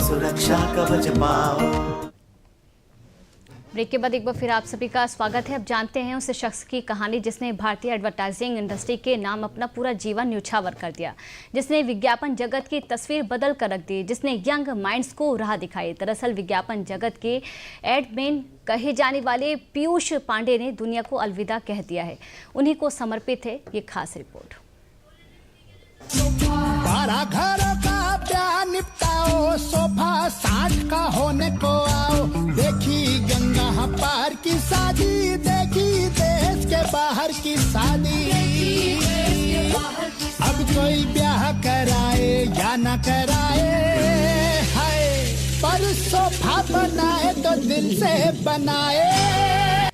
सुरक्षा कवच पाओ। ब्रेक के बाद एक बार फिर आप सभी का स्वागत है। अब जानते हैं उस शख्स की कहानी जिसने भारतीय एडवर्टाइजिंग इंडस्ट्री के नाम अपना पूरा जीवन न्यौछावर कर दिया, जिसने विज्ञापन जगत की तस्वीर बदल कर रख दी, जिसने यंग माइंड्स को राह दिखाई। दरअसल विज्ञापन जगत के एडमैन कहे जाने वाले पीयूष पांडे ने दुनिया को अलविदा कह दिया है। उन्हीं को समर्पित है ये खास रिपोर्ट। निपटाओ सोफा 60 का होने को आओ, देखी गंगा पार की शादी, देखी देश के बाहर की शादी। अब कोई ब्याह कराए या न कराए, हाय पर सोफा बनाए तो दिल से बनाए।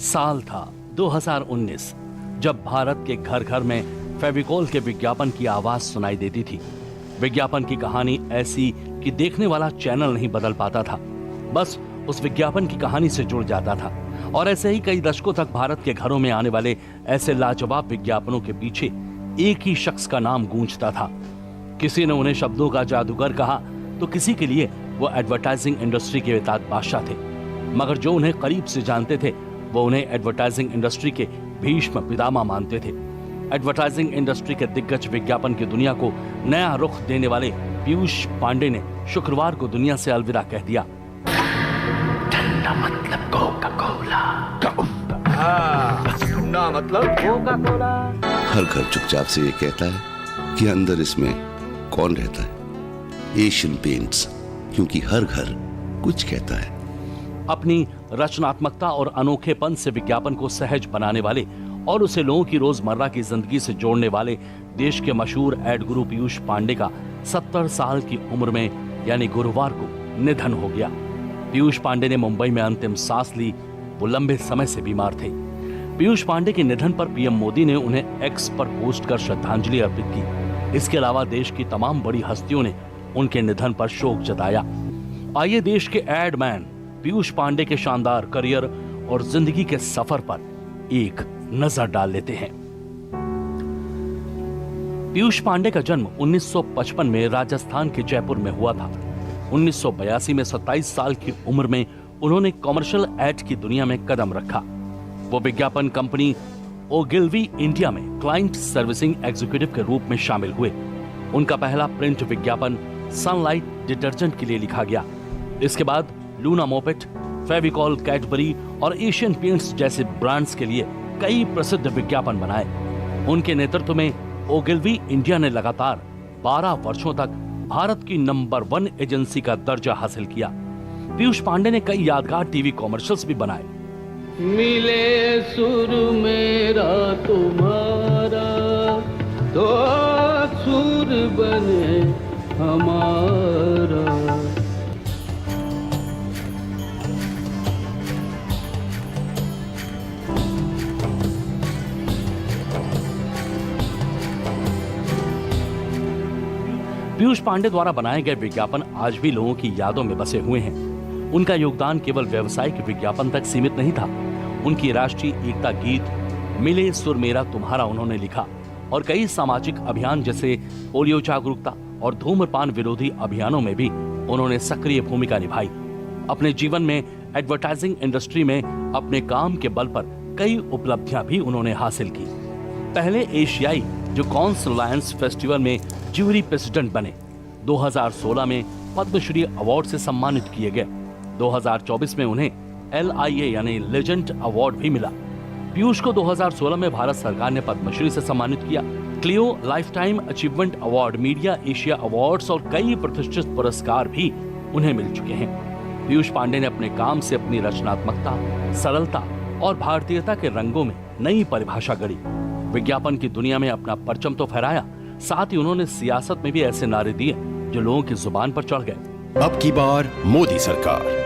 साल था 2019 जब भारत के घर घर में फेविकोल के विज्ञापन की आवाज सुनाई देती थी। विज्ञापन की कहानी ऐसी कि देखने वाला चैनल नहीं बदल पाता था, बस उस विज्ञापन की कहानी से जुड़ जाता था। और ऐसे ही कई दशकों तक भारत के घरों में आने वाले ऐसे लाजवाब विज्ञापनों के पीछे एक ही शख्स का नाम गूंजता था। किसी ने उन्हें शब्दों का जादूगर कहा तो किसी के लिए वो एडवर्टाइजिंग इंडस्ट्री के बेताज बादशाह थे। मगर जो उन्हें करीब से जानते थे वो उन्हें एडवर्टाइजिंग इंडस्ट्री के भीष्म पितामह मानते थे। एडवर्टाइजिंग इंडस्ट्री के दिग्गज विज्ञापन की दुनिया को नया रुख देने वाले पीयूष पांडे ने शुक्रवार को दुनिया से अलविदा कह दिया। ठंडा मतलब कोका कोला, ठंडा मतलब कोका कोला। हर घर चुपचाप से ये कहता है कि अंदर इसमें कौन रहता है। एशियन पेंट्स, क्योंकि हर घर कुछ कहता है। अपनी रचनात्मकता और अनोखेपन से विज्ञापन को सहज बनाने वाले और उसे लोगों की रोजमर्रा की जिंदगी से जोड़ने वाले देश के मशहूर एड गुरु पीयूष पांडे का 70 साल की उम्र में यानी गुरुवार को निधन हो गया। पीयूष पांडे ने मुंबई में अंतिम सांस ली। वो लंबे समय से बीमार थे। पीयूष पांडे के निधन पर पीएम मोदी ने उन्हें एक्स पर पोस्ट कर श्रद्धांजलि अर्पित की। इसके अलावा देश की तमाम बड़ी हस्तियों ने उनके निधन पर शोक जताया। आइए देश के एडमैन पीयूष पांडे के शानदार करियर और जिंदगी के सफर पर एक नजर डाल लेते हैं। पीयूष पांडे का जन्म 1955 में राजस्थान के जयपुर में हुआ था। 1982 में 27 साल की उम्र में उन्होंने कमर्शियल एड की दुनिया में कदम रखा। वो विज्ञापन कंपनी ओगिल्वी इंडिया में क्लाइंट सर्विसिंग एग्जीक्यूटिव के रूप में शामिल हुए। उनका पहला प्रिंट विज्ञापन सनलाइट डिटर्जेंट के लिए लिखा गया। इसके बाद लूना मोपेट, फेविकॉल, कैडबरी और एशियन पेंट्स जैसे ब्रांड्स के लिए कई प्रसिद्ध विज्ञापन बनाए। उनके नेतृत्व में ओगिल्वी इंडिया ने लगातार 12 वर्षों तक भारत की नंबर 1 एजेंसी का दर्जा हासिल किया। पीयूष पांडे ने कई यादगार टीवी कॉमर्शियल्स भी बनाए। मिले सुर मेरा तुम्हारा तो सुर बने हमारा। पीयूष पांडे द्वारा बनाए गए विज्ञापन आज भी लोगों की यादों में बसे हुए हैं। उनका योगदान केवल व्यावसायिक विज्ञापन तक सीमित नहीं था। उनकी राष्ट्रीय एकता गीत मिले सुर मेरा तुम्हारा उन्होंने लिखा और कई सामाजिक अभियान जैसे पोलियो जागरूकता और धूम्रपान विरोधी अभियानों में भी उन्होंने सक्रिय भूमिका निभाई। अपने जीवन में एडवर्टाइजिंग इंडस्ट्री में अपने काम के बल पर कई उपलब्धियां भी उन्होंने हासिल की। पहले एशियाई जो कॉन्स लायंस फेस्टिवल में ज्यूरी प्रेसिडेंट बने। 2016 में पद्मश्री अवार्ड से सम्मानित किए गए। 2024 में उन्हें LIA यानी लेजेंड अवार्ड भी मिला। पीयूष को 2016 में भारत सरकार ने पद्मश्री से सम्मानित किया। Clio lifetime achievement award, Media Asia Awards और कई प्रतिष्ठित पुरस्कार भी उन्हें मिल चुके हैं। पीयूष पांडे ने अपने काम से अपनी रचनात्मकता, सरलता और भारतीयता के रंगों में नई परिभाषा गढ़ी। विज्ञापन की दुनिया में अपना परचम तो फहराया, साथ ही उन्होंने सियासत में भी ऐसे नारे दिए जो लोगों की जुबान पर चढ़ गए। अब की बार मोदी सरकार।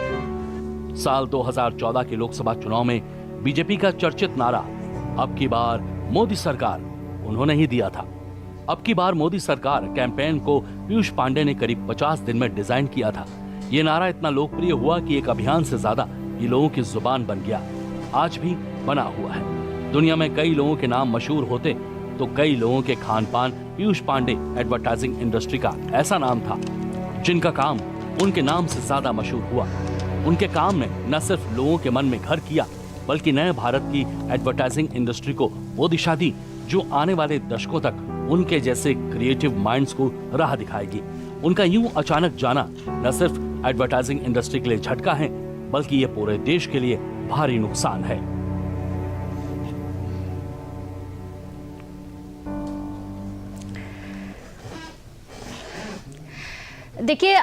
साल 2014 के लोकसभा चुनाव में बीजेपी का चर्चित नारा अब की बार मोदी सरकार उन्होंने ही दिया था। अब की बार मोदी सरकार कैंपेन को पीयूष पांडे ने करीब 50 दिन में डिजाइन किया था। ये नारा इतना लोकप्रिय हुआ कि एक अभियान से ज्यादा ये लोगों की जुबान बन गया। आज भी बना हुआ है। दुनिया में कई लोगों के नाम मशहूर होते तो कई लोगों के खान पान पीयूष पांडे एडवर्टाइजिंग इंडस्ट्री का ऐसा नाम था जिनका काम उनके नाम से ज्यादा मशहूर हुआ। उनके काम ने न सिर्फ लोगों के मन में घर किया, बल्कि नए भारत की एडवर्टाइजिंग इंडस्ट्री को वो दिशा दी जो आने वाले दशकों तक उनके जैसे क्रिएटिव माइंड्स को राह दिखाएगी। उनका यूं अचानक जाना न सिर्फ एडवर्टाइजिंग इंडस्ट्री के लिए झटका है, बल्कि ये पूरे देश के लिए भारी नुकसान है। देखिए,